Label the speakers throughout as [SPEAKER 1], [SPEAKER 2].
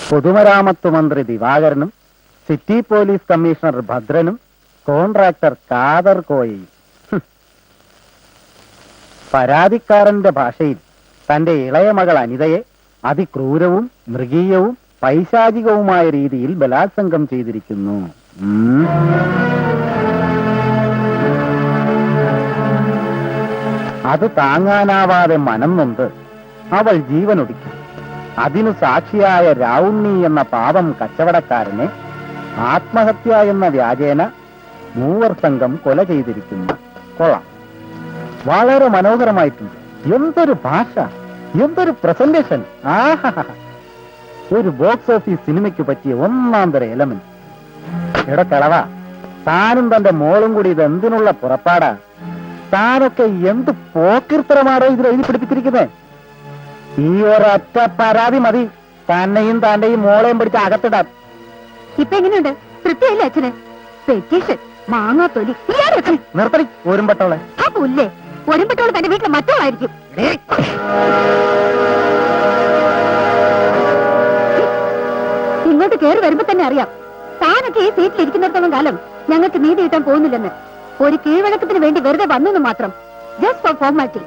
[SPEAKER 1] പൊതുമരാമത്ത് മന്ത്രി ദിവാകരനും സിറ്റി പോലീസ് കമ്മീഷണർ ഭദ്രനും കോൺട്രാക്ടർ കാദർ കോയയും. പരാതിക്കാരന്റെ ഭാഷയിൽ തന്റെ ഇളയ മകൾ അനിതയെ അതിക്രൂരവും മൃഗീയവും പൈശാചികവുമായ രീതിയിൽ ബലാത്സംഗം ചെയ്തിരിക്കുന്നു. അത് താങ്ങാനാവാതെ മനം നൊന്ത് അവൾ ജീവനൊടുക്കി. അതിനു സാക്ഷിയായ രാവുണ്ണി എന്ന പാവം കച്ചവടക്കാരനെ ആത്മഹത്യ എന്ന വ്യാജേന മൂവർ സംഘം കൊല ചെയ്തിരിക്കുന്നു. കൊള്ളാം, വളരെ മനോഹരമായിട്ടുണ്ട്. എന്തൊരു ഭാഷ, എന്തൊരു പ്രസന്റേഷൻ! ആഹാ, ഒരു ബോക്സ് ഓഫീസ് സിനിമയ്ക്ക് പറ്റിയ ഒന്നാം തര എലമെന്റ്. എടക്കളവ, താനും തന്റെ മോളും കൂടി ഇത് എന്തിനുള്ള പുറപ്പാടാ? താനൊക്കെ എന്ത് പോക്കിർത്തരമാണോ ഇതിൽ എഴുതി പിടിപ്പിച്ചിരിക്കുന്നത്? ഈ ഒരൊറ്റ പരാതി മതി തന്നെയും താന്റെയും മോളെയും പിടിച്ച് അകത്തിടാൻ.
[SPEAKER 2] ഇപ്പൊ എങ്ങനെയുണ്ട്? തൃപ്തിയല്ലേ അച്ഛന്? പെറ്റീഷൻ മാങ്ങാത്തൊലി
[SPEAKER 1] നിർത്തടി ഒരുമ്പട്ടോളെ.
[SPEAKER 2] ആ പുല്ലേ, ഒരുമ്പട്ടോള് തന്റെ വീട്ടിൽ മറ്റോളായിരിക്കും. ഇങ്ങോട്ട് കയറി വരുമ്പോ തന്നെ അറിയാം താനൊക്കെ ഈ സീറ്റിൽ ഇരിക്കുന്നിടത്തോളം കാലം ഞങ്ങൾക്ക് നീതി കിട്ടാൻ പോകുന്നില്ലെന്ന്. ഒരു കീഴ്വഴക്കത്തിന് വേണ്ടി വെറുതെ വന്നെന്ന് മാത്രം, ജസ്റ്റ് ഫോർ ഫോർമാലിറ്റി.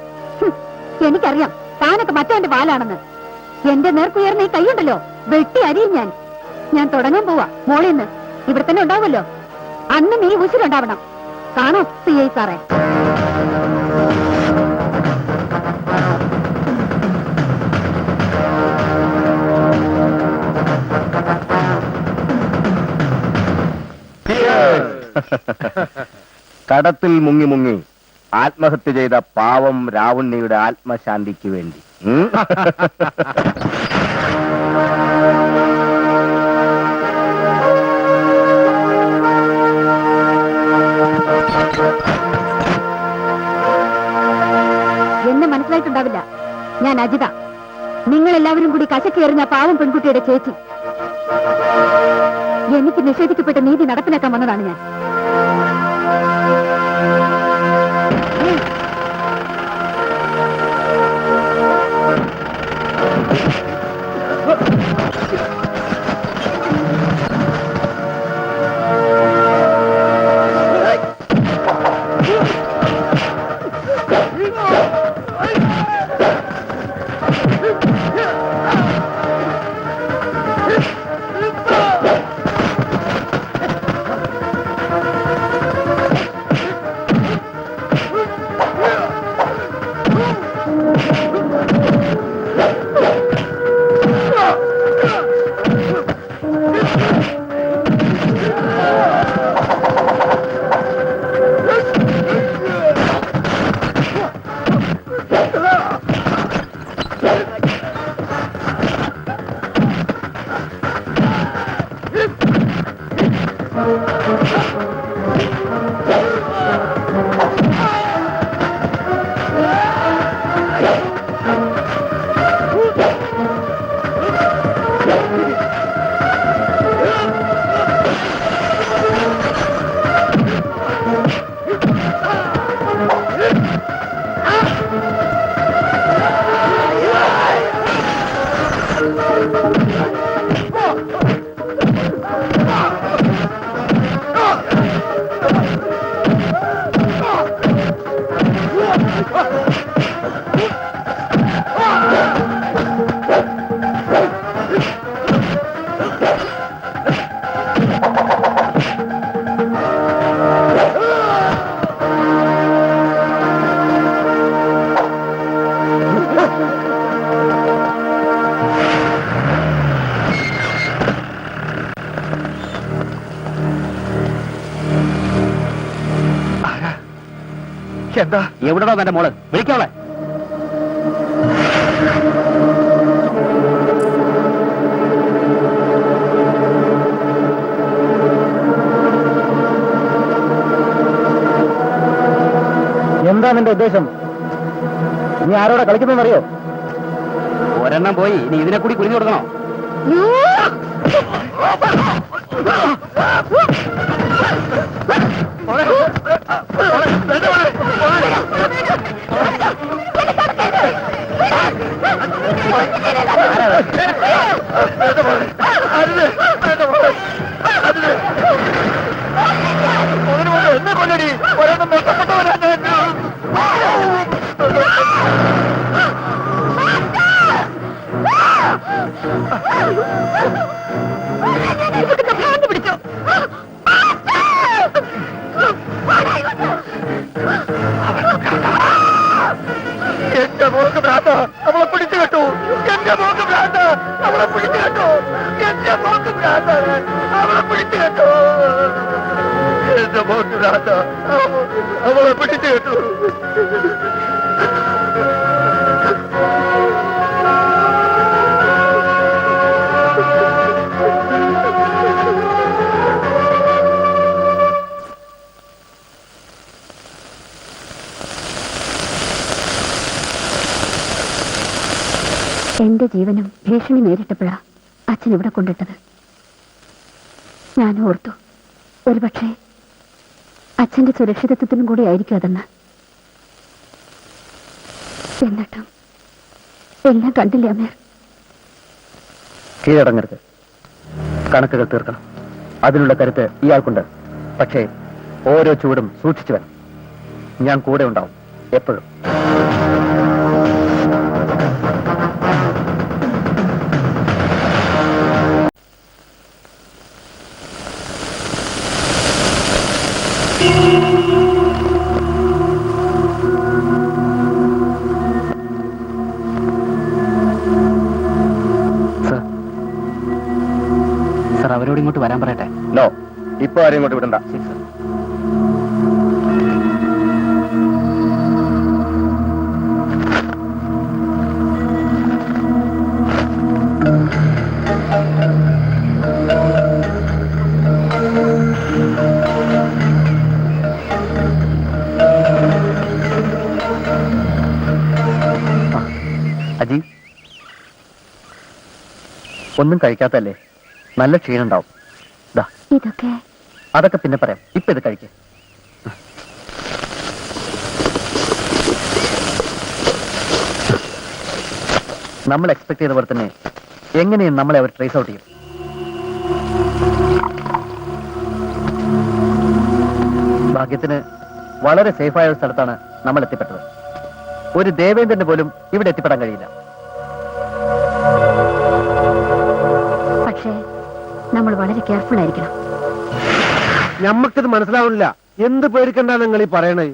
[SPEAKER 2] എനിക്കറിയാം താനൊക്കെ മറ്റവന്റെ പാലാണെന്ന്. എന്റെ നേർക്കുയർന്ന ഈ കൈയുണ്ടല്ലോ, വെട്ടി അരിയും ഞാൻ തുടങ്ങാൻ പോവാ. മോളിന്ന് ഇവിടെ തന്നെ ഉണ്ടാവുമല്ലോ, അന്ന് നീ ഉശിരുണ്ടാവണം. കാണോ CI സാറേ?
[SPEAKER 1] കടത്തിൽ മുങ്ങി മുങ്ങി ആത്മഹത്യ ചെയ്ത പാവം രാവുണ്ണിയുടെ ആത്മശാന്തിക്ക് വേണ്ടി.
[SPEAKER 2] എന്നെ മനസ്സിലായിട്ടുണ്ടാവില്ല, ഞാൻ അജിത. നിങ്ങളെല്ലാവരും കൂടി കശക്കേറിഞ്ഞ പാവം പെൺകുട്ടിയുടെ ചേച്ചി. എനിക്ക് നിഷേധിക്കപ്പെട്ട നീതി നടപ്പിലാക്കാൻ വന്നതാണ് ഞാൻ.
[SPEAKER 1] എന്താ? എവിടെടാ തന്റെ മോള്? വിളിക്കോളെ. എന്താ നിന്റെ ഉദ്ദേശം? നീ ആരോടെ കളിക്കുന്നറിയോ? ഒരെണ്ണം പോയി, ഇനി ഇതിനെ കൂടി കുരിഞ്ഞു കൊടുക്കണോ? എന്റെ മോൾക്ക് ഭ്രാന്ത, അവളെ പിടിച്ചു കെട്ടു. എന്റെ മോൾക്ക് ഭ്രാന്ത, അവളെ പിടിച്ചു കെട്ടു. എന്റെ മോൾക്ക് ഭ്രാന്ത, അവളെ പിടിച്ചു കെട്ടു. എന്റെ മോൾക്ക് ഭ്രാന്ത, അവളെ പിടിച്ചു കെട്ടു.
[SPEAKER 2] എന്റെ ജീവനും ഭീഷണി നേരിട്ടപ്പോഴാ അച്ഛൻ ഇവിടെ കൊണ്ടിട്ടത്. ഞാൻ ഓർത്തു, ഒരുപക്ഷെ അച്ഛന്റെ സുരക്ഷിതത്വത്തിനും കൂടി ആയിരിക്കും അതെന്ന്. എന്നിട്ടും എല്ലാം കണ്ടില്ലേ അമേർ?
[SPEAKER 1] കീഴടങ്ങരുത്. കണക്കുകൾ തീർക്കണം. അതിനുള്ള കരുത്ത് ഇയാൾക്കുണ്ട്. പക്ഷേ ഓരോ ചൂടും സൂക്ഷിച്ചു വരണം. ഞാൻ കൂടെ ഉണ്ടാവും എപ്പോഴും.
[SPEAKER 3] സർ, അവരോട് ഇങ്ങോട്ട് വരാൻ പറയട്ടെ.
[SPEAKER 1] നോ, ഇപ്പൊ ആരും ഇങ്ങോട്ട് വിടണ്ട. അജി, ഒന്നും കഴിക്കാത്തല്ലേ? നല്ല ക്ഷീണുണ്ടാവും. അതൊക്കെ പിന്നെ പറയാം. ഇപ്പൊ ഇത് കഴിക്കേ. നമ്മൾ എക്സ്പെക്ട് ചെയ്ത പോലെ തന്നെ എങ്ങനെയും നമ്മളെ അവർ ട്രേസ് ഔട്ട് ചെയ്യും. ഭാഗ്യത്തിന് വളരെ സേഫായ ഒരു സ്ഥലത്താണ് നമ്മൾ എത്തിപ്പെട്ടത്. ഒരു ദേവേന്ദ്രന് പോലും ഇവിടെ എത്തിപ്പെടാൻ കഴിയില്ല.
[SPEAKER 2] പക്ഷേ നമ്മൾ വളരെ കെയർഫുൾ ആയിരിക്കണം.
[SPEAKER 4] ഞമ്മക്കിത് മനസ്സിലാവുന്നില്ല. എന്ത് പേടിക്കണ്ട നിങ്ങൾ ഈ പറയണേ?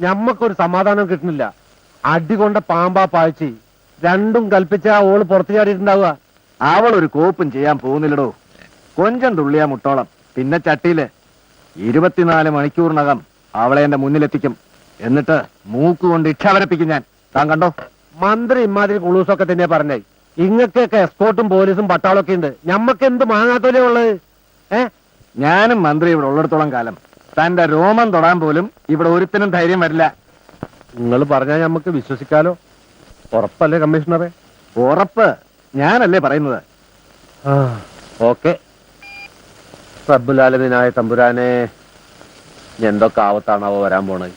[SPEAKER 4] ഞമ്മക്കൊരു സമാധാനം കിട്ടുന്നില്ല. അടികൊണ്ട പാമ്പാ പാഴ്ചി രണ്ടും കൽപ്പിച്ച ഓള് പുറത്തു ചാടിയിട്ടുണ്ടാവുക.
[SPEAKER 1] അവൾ ഒരു കോപ്പും ചെയ്യാൻ പോകുന്നില്ലടോ. കൊഞ്ചം തുള്ളിയാ മുട്ടോളം. പിന്നെ ചട്ടിയില് 24 മണിക്കൂറിനകം അവളെ എന്റെ മുന്നിലെത്തിക്കും. എന്നിട്ട് മൂക്കുകൊണ്ട് ഇച്ഛാവരപ്പിക്കും ഞാൻ. താൻ കണ്ടോ?
[SPEAKER 4] മന്ത്രി ഇമാതിരി കുളൂസൊക്കെ തന്നെ പറഞ്ഞേ. ഇങ്ങക്കൊക്കെ എസ്കോർട്ടും പോലീസും പട്ടാളൊക്കെ ഉണ്ട്. ഞമ്മക്ക് എന്ത് മാങ്ങാത്തോലേ ഉള്ളത്?
[SPEAKER 1] ഞാനും മന്ത്രി ഇവിടെ ഉള്ളിടത്തോളം കാലം തന്റെ രോമം തൊടാൻ പോലും ഇവിടെ ഒരുത്തിനും ധൈര്യം വരില്ല.
[SPEAKER 4] നിങ്ങൾ പറഞ്ഞാൽ ഞമ്മക്ക് വിശ്വസിക്കാലോ? ഉറപ്പല്ലേ കമ്മീഷണറെ?
[SPEAKER 1] ഉറപ്പ് ഞാനല്ലേ പറയുന്നത്.
[SPEAKER 4] ഓക്കെ. റബ്ബുൽ ആലമീനായ തമ്പുരാനെ, എന്തൊക്കെ ആവത്താണാവോ വരാൻ പോണത്?